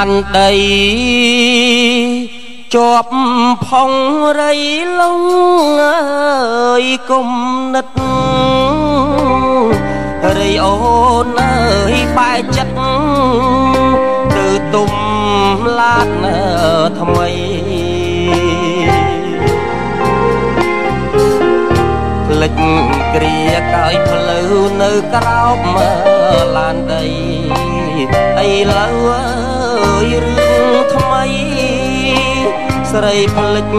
นដីជាប់ផុងរៃលងអើយគុំនិតរៃអូនអើយបែកចិត្តទៅទុំឡាតថ្មីភ្លេចគ្រាកាយផ្លូវនៅក្រោបឡានដីឥឡូវអើយរឿងថ្មីស្រីភ្លេច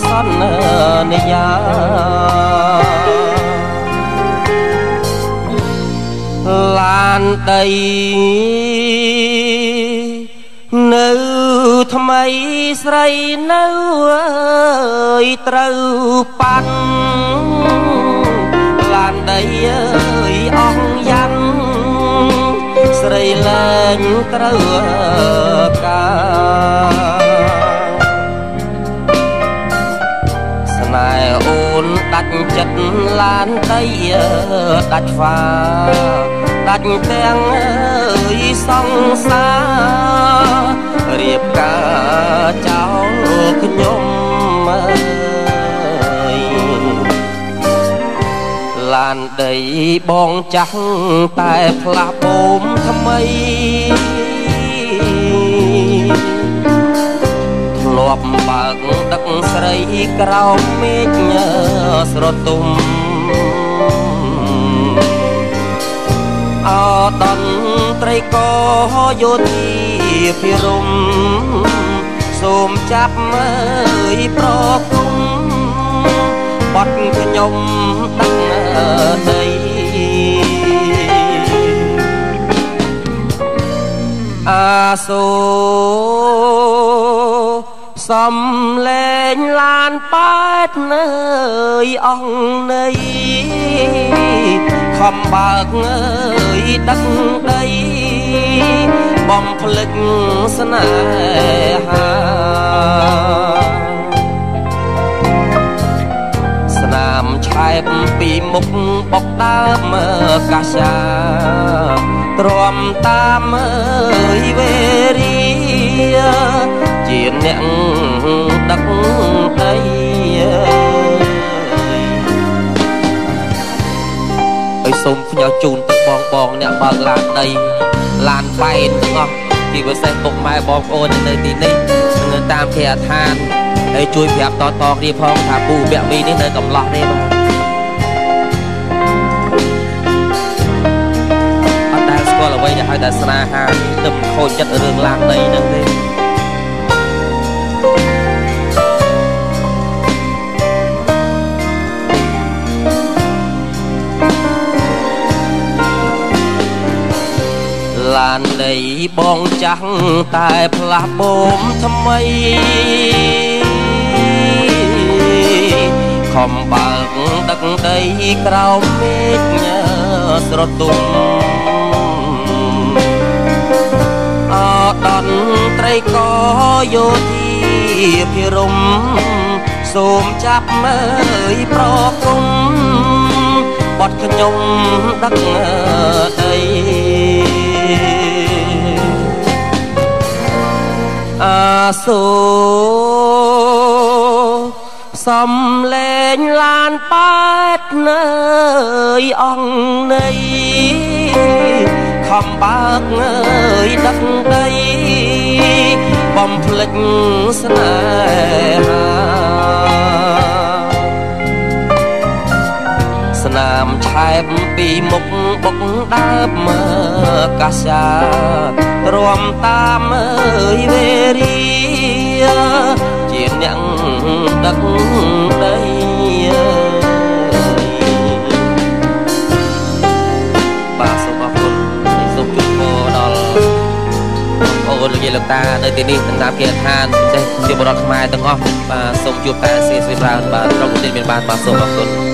សន្យាឡានដីនៅថ្មីស្រីនៅអើយត្រូវប៉ាន់ឡានដីអើយអងយ៉ាន់ស្រីលែងត្រូវការស្នេហ៍អូនដាច់ចិត្តឡានដីដាច់ហ្វាដាច់ទាំងអើយសង្សាររៀបការចោលខ្ញុំអើយឡានដីបងចាស់តែផ្លាស់បូមថ្មីធ្លាប់បើកដឹកស្រីក្រោមមេឃស្រទុំអដន្ត្រីក៏យោធាភិរមសូមចាប់មើលប្រគុំបាត់ខ្ញុំដឹកដីអាសូសំលេងឡានប៉ែតនៅអងនៃខំបើកអើយដឹកដីបំភ្លេចស្នេហាស្នាមឆែបពីមុខបុកដើមកាសាទ្រាំតាមអើយវេរីជាអ្នកដឹកដីឲ្យសូមផ្ញើជូនទៅបងអ្នកបើកឡានដីឡានបែនទាំងអស់ពីពិសេសពុកម៉ែបងប្អូននៅទីនេះនៅតាមគេអាឋានហើយជួយប្រាប់តគ្នាផងថាពូវគ្គ2នេះនៅកំឡោះទេបាទអត់ដែលស្គាល់អ្វីដែលហៅថាស្នេហាទៅខូចចិត្តរឿងឡានដីហ្នឹងទេឡានដីបងចាស់តែផ្លាស់បូមថ្មីខំបើកដឹកដីក្រោមមេឃស្រទុំអដន្ត្រីក៏យោធាភិរមសូមចាប់មើលប្រគុំបាត់ខ្ញុំដឹកដីអាសូសំលេងឡានប៉ែតនៅអងនៃខំបើកអើយដឹកដីបំភ្លេចស្នេហាស្នាមឆែបពីមុខបុកដើមកាសាទ្រាំតាមអើយវេរីជាអ្នកដឹកដីបាទសូមអរគុណសូមជូនពរដល់បងប្អូនលោកយាយលោកតានៅទីនេះតាមគេឋានចេះជាបរិបទខ្មែរទាំងអស់បាទសូមជួបតែសេរីស្រាប់បាទក្រុមទីមានបានបាទសូមអរគុណ